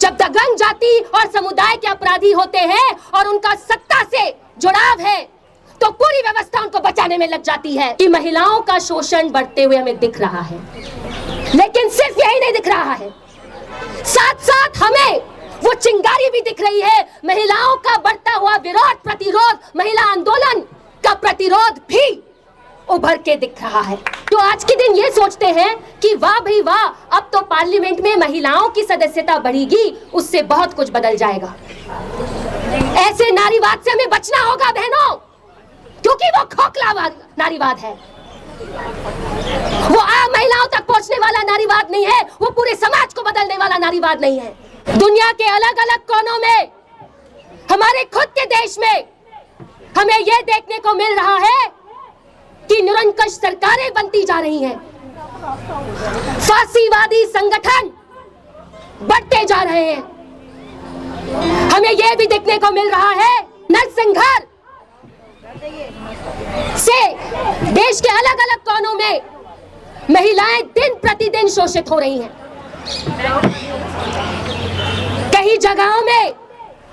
जब दबंग जाति और समुदाय के अपराधी होते हैं और उनका सत्ता से जुड़ाव है तो पूरी व्यवस्था उनको बचाने में लग जाती है। कि महिलाओं का शोषण बढ़ते हुए हमें दिख रहा है, लेकिन सिर्फ यही नहीं दिख रहा है, साथ साथ हमें वो चिंगारी भी दिख रही है, महिलाओं का बढ़ता हुआ विरोध, प्रतिरोध, महिला आंदोलन का प्रतिरोध भी उभर के दिख रहा है। तो आज के दिन ये सोचते हैं कि वाह भाई वाह, अब तो पार्लियामेंट में महिलाओं की सदस्यता बढ़ेगी, उससे बहुत कुछ बदल जाएगा। ऐसे नारीवाद से हमें बचना होगा बहनों, क्योंकि वो खोखला नारीवाद है, वो आम महिलाओं तक पहुंचने वाला नारीवाद नहीं है, वो पूरे समाज को बदलने वाला नारीवाद नहीं है। दुनिया के अलग अलग कोनों में, हमारे खुद के देश में हमें यह देखने को मिल रहा है कि निरंकुश सरकारें बनती जा रही हैं, फांसीवादी संगठन बढ़ते जा रहे हैं। हमें यह भी देखने को मिल रहा है नरसंहार से देश के अलग अलग कोनों में महिलाएं दिन प्रतिदिन शोषित हो रही हैं। कई जगहों में,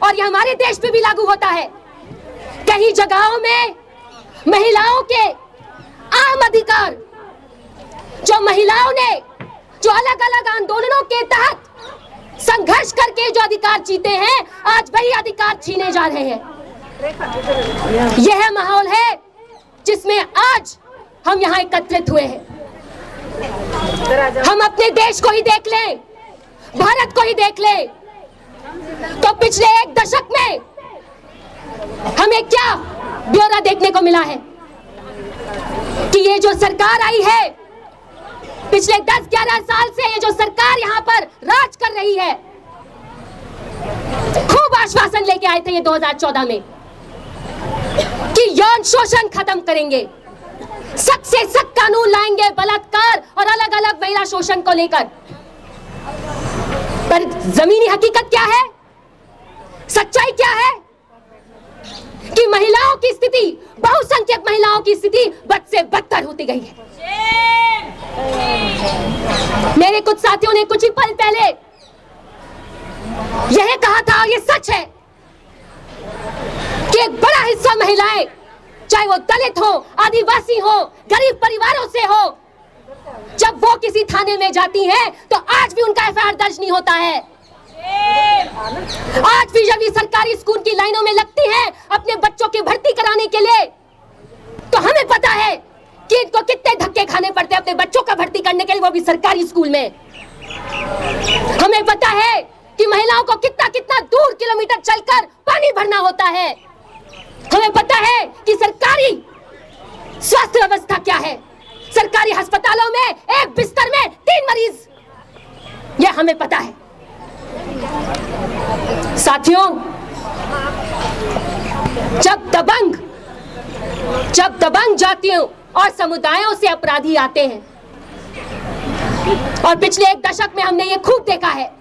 और यह हमारे देश पे भी लागू होता है, कई जगहों में महिलाओं के आम अधिकार, जो महिलाओं ने जो अलग अलग आंदोलनों के तहत संघर्ष करके जो अधिकार जीते हैं, आज वही अधिकार छीने जा रहे हैं। यह माहौल है जिसमें आज हम यहाँ एकत्रित हुए हैं। हम अपने देश को ही देख लें, भारत को ही देख लें, तो पिछले एक दशक में हमें क्या ब्यौरा देखने को मिला है कि ये जो सरकार आई है, पिछले 10-11 साल से ये जो सरकार यहाँ पर राज कर रही है, खूब आश्वासन लेके आए थे ये 2014 में कि यौन शोषण खत्म करेंगे, सख्त से सख्त कानून लाएंगे बलात्कार और अलग अलग महिला शोषण को लेकर। पर जमीनी हकीकत क्या है, सच्चाई क्या है कि महिलाओं की स्थिति, बहुसंख्यक महिलाओं की स्थिति बद से बदतर होती गई है। मेरे कुछ साथियों ने कुछ ही पल पहले यह कहा था, और ये सच है, कि एक बड़ा हिस्सा महिलाएं, चाहे वो दलित हो, आदिवासी हो, गरीब परिवारों से हो, जब वो किसी थाने में जाती हैं तो आज भी उनका एफआईआर दर्ज नहीं होता है। आज भी जब ये सरकारी स्कूल की लाइनों में लगती हैं अपने बच्चों की भर्ती कराने के लिए, तो हमें पता है कि इनको कितने धक्के खाने पड़ते हैं अपने बच्चों का भर्ती करने के लिए, वो भी सरकारी स्कूल में। हमें पता है कि महिलाओं को कितना कितना दूर किलोमीटर चलकर पानी भरना होता है। हमें पता है कि सरकारी स्वास्थ्य व्यवस्था क्या है, सरकारी अस्पतालों में एक बिस्तर में 3 मरीज, यह हमें पता है। साथियों, जब दबंग जातियों और समुदायों से अपराधी आते हैं, और पिछले एक दशक में हमने ये खूब देखा है,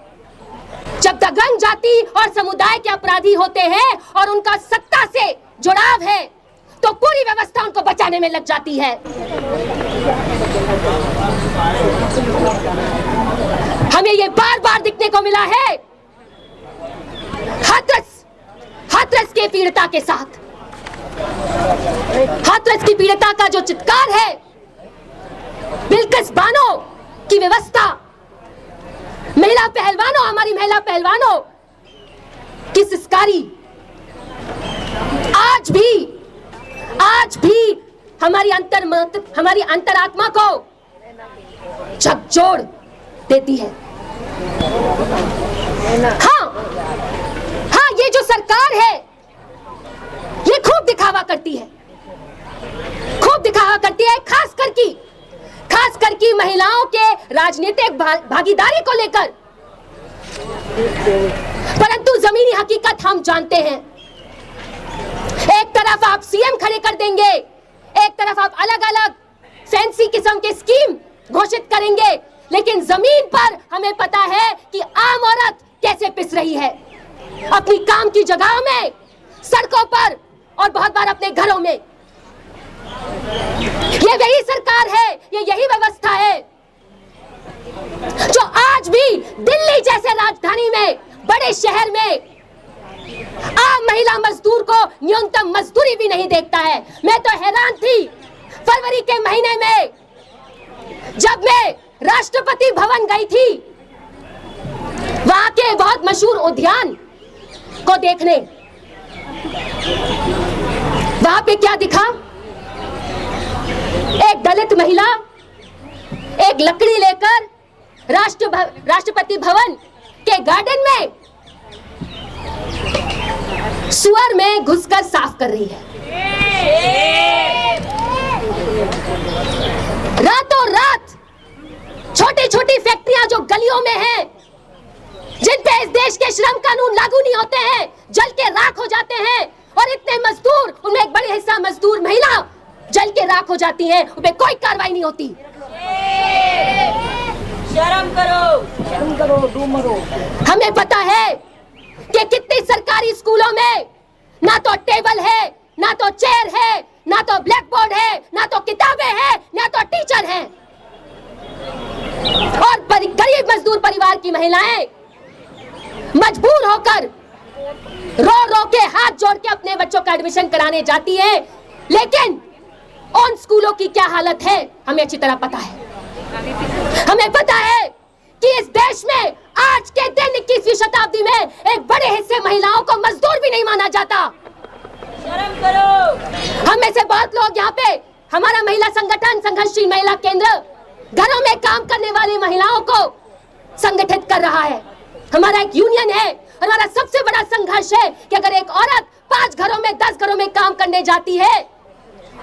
जब दबंग जाति और समुदाय के अपराधी होते हैं और उनका सत्ता से जुड़ाव है, तो पूरी व्यवस्था उनको बचाने में लग जाती है। हमें ये बार बार दिखने को मिला है हाथरस के पीड़िता के साथ। हाथरस की पीड़िता का जो चित्कार है, बिल्किस बानो की व्यवस्था, महिला पहलवानों, हमारी महिला पहलवानों की सिस्कारी आज भी हमारी अंतरात्मा को झकझोर देती है। हाँ, ये जो सरकार है ये खूब दिखावा करती है, खास करके महिलाओं के राजनीतिक भागीदारी को लेकर। परंतु जमीनी हकीकत हम जानते हैं, एक तरफ आप सीएम खड़े कर देंगे, एक तरफ आप अलग अलग फैंसी किस्म के स्कीम घोषित करेंगे, लेकिन जमीन पर हमें पता है कि आम औरत कैसे पिस रही है अपनी काम की जगहों में, सड़कों पर और बहुत बार अपने घरों में। ये वही सरकार है, ये यही व्यवस्था है जो आज भी दिल्ली जैसे राजधानी में बड़े शहर में आम महिला मजदूर को न्यूनतम मजदूरी भी नहीं देखता है। मैं तो हैरान थी फरवरी के महीने में जब मैं राष्ट्रपति भवन गई थी, वहां के बहुत मशहूर उद्यान को देखने। वहां पे क्या दिखा? एक दलित महिला एक लकड़ी लेकर राष्ट्रपति भवन के गार्डन में सुअर में घुसकर साफ कर रही है। रातों रात छोटी छोटी फैक्ट्रियां जो गलियों में हैं, जिन पे इस देश के श्रम कानून लागू नहीं होते हैं, जल के राख हो जाते हैं, और इतने मजदूर, उनमें एक बड़ी हिस्सा मजदूर महिला जल के राख हो जाती हैं, उन पे कोई कार्रवाई नहीं होती। शर्म करो, डू मरो। हमें पता है कि कितनी सरकारी स्कूलों में ना तो टेबल है, ना तो चेयर है, ना तो ब्लैक बोर्ड है, ना तो किताबें हैं, ना तो टीचर हैं। और गरीब मजदूर परिवार की महिलाएं मजबूर होकर रो रो के हाथ जोड़ के अपने बच्चों का एडमिशन कराने जाती है। लेकिन उन स्कूलों की क्या हालत है हमें अच्छी तरह पता है। हमें पता है कि इस देश में आज के दिन 21वीं शताब्दी में एक बड़े हिस्से महिलाओं को मजदूर भी नहीं माना जाता। शर्म करो। हम में से बहुत लोग यहाँ पे, हमारा महिला संगठन संघर्षशील महिला केंद्र घरों में काम करने वाली महिलाओं को संगठित कर रहा है। हमारा एक यूनियन है। हमारा सबसे बड़ा संघर्ष है कि अगर एक औरत 5 घरों में 10 घरों में काम करने जाती है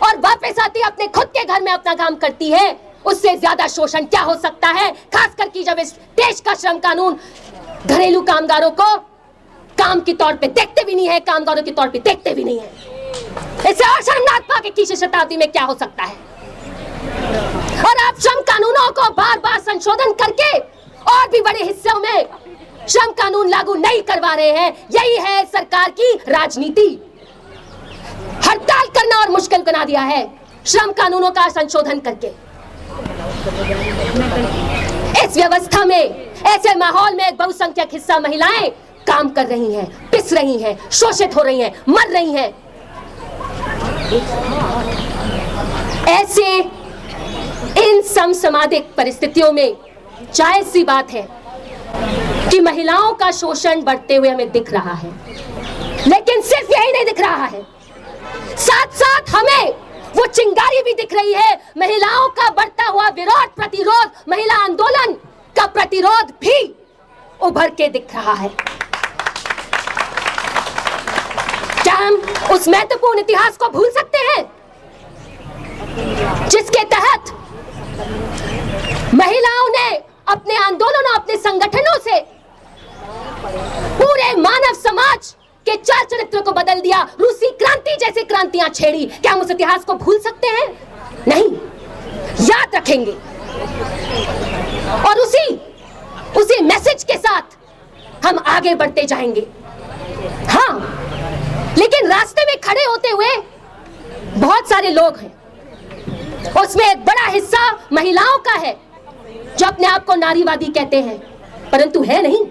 और वापस आती है अपने खुद के घर में अपना काम करती है, उससे ज्यादा शोषण क्या हो सकता है? खास करके जब इस देश का श्रम कानून घरेलू कामगारों को काम के तौर पे देखते भी नहीं है, कामगारों के तौर पे देखते भी नहीं है। इससे और शर्मनाक बात 21वीं शताब्दी में क्या हो सकता है? और आप श्रम कानूनों को बार बार संशोधन करके और भी बड़े हिस्सों में श्रम कानून लागू नहीं करवा रहे हैं। यही है सरकार की राजनीति। हड़ताल करना और मुश्किल बना दिया है श्रम कानूनों का संशोधन करके। इस व्यवस्था में, ऐसे माहौल में एक बहुसंख्यक हिस्सा महिलाएं काम कर रही हैं, पिस रही हैं, शोषित हो रही हैं, मर रही हैं। ऐसे इन समसामयिक परिस्थितियों में जायज सी बात है कि महिलाओं का शोषण बढ़ते हुए हमें दिख रहा है। लेकिन सिर्फ यही नहीं दिख रहा है, साथ साथ हमें वो चिंगारी भी दिख रही है। महिलाओं का बढ़ता हुआ विरोध, प्रतिरोध, महिला आंदोलन का प्रतिरोध भी उभर के दिख रहा है। क्या हम उस महत्वपूर्ण इतिहास को भूल सकते हैं जिसके तहत महिलाओं ने अपने आंदोलनों, अपने संगठनों से पूरे मानव समाज के चाल चरित्र को बदल दिया, रूसी क्रांति जैसी क्रांतियां छेड़ी? क्या हम उस इतिहास को भूल सकते हैं? नहीं, याद रखेंगे और उसी मैसेज के साथ हम आगे बढ़ते जाएंगे। हाँ, लेकिन रास्ते में खड़े होते हुए बहुत सारे लोग हैं, उसमें एक बड़ा हिस्सा महिलाओं का है जो अपने आप को नारीवादी कहते हैं, परंतु है नहीं।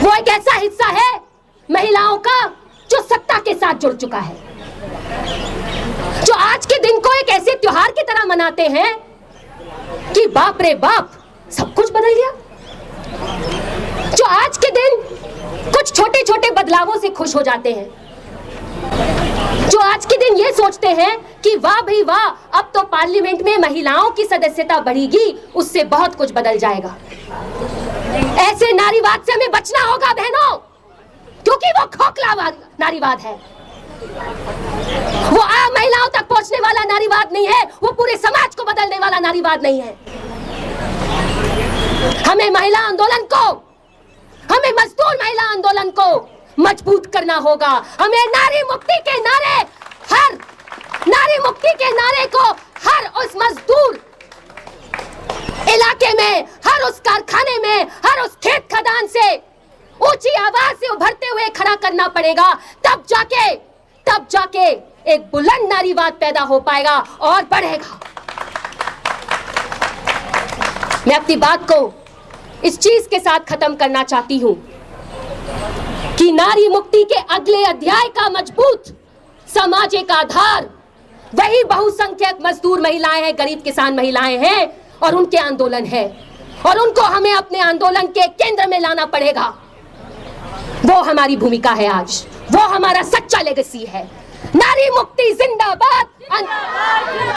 वो एक ऐसा हिस्सा है महिलाओं का जो सत्ता के साथ जुड़ चुका है, जो आज के दिन को एक ऐसे त्योहार की तरह मनाते हैं कि बाप रे बाप, सब कुछ बदल गया। जो आज के दिन कुछ छोटे छोटे बदलावों से खुश हो जाते हैं, जो आज के दिन ये सोचते हैं कि वाह भाई वाह, अब तो पार्लियामेंट में महिलाओं की सदस्यता बढ़ेगी, उससे बहुत कुछ बदल जाएगा। ऐसे नारीवाद से हमें बचना होगा बहनों, क्योंकि वो खोखला नारीवाद है। वो आम महिलाओं तक पहुंचने वाला नारीवाद नहीं है, वो पूरे समाज को बदलने वाला नारीवाद नहीं है। हमें महिला आंदोलन को, हमें मजदूर महिला आंदोलन को मजबूत करना होगा। हमें नारी मुक्ति के नारे को हर उस मजदूर इलाके में, हर उस कारखाने में, हर उस खेत खदान से ऊंची आवाज से उभरते हुए खड़ा करना पड़ेगा। तब जाके एक बुलंद नारीवाद पैदा हो पाएगा और बढ़ेगा। मैं अपनी बात को इस चीज के साथ खत्म करना चाहती हूं कि नारी मुक्ति के अगले अध्याय का मजबूत सामाजिक आधार वही बहुसंख्यक मजदूर महिलाएं हैं, गरीब किसान महिलाएं हैं और उनके आंदोलन है, और उनको हमें अपने आंदोलन के केंद्र में लाना पड़ेगा। वो हमारी भूमिका है आज, वो हमारा सच्चा लेगेसी है। नारी मुक्ति जिंदाबाद।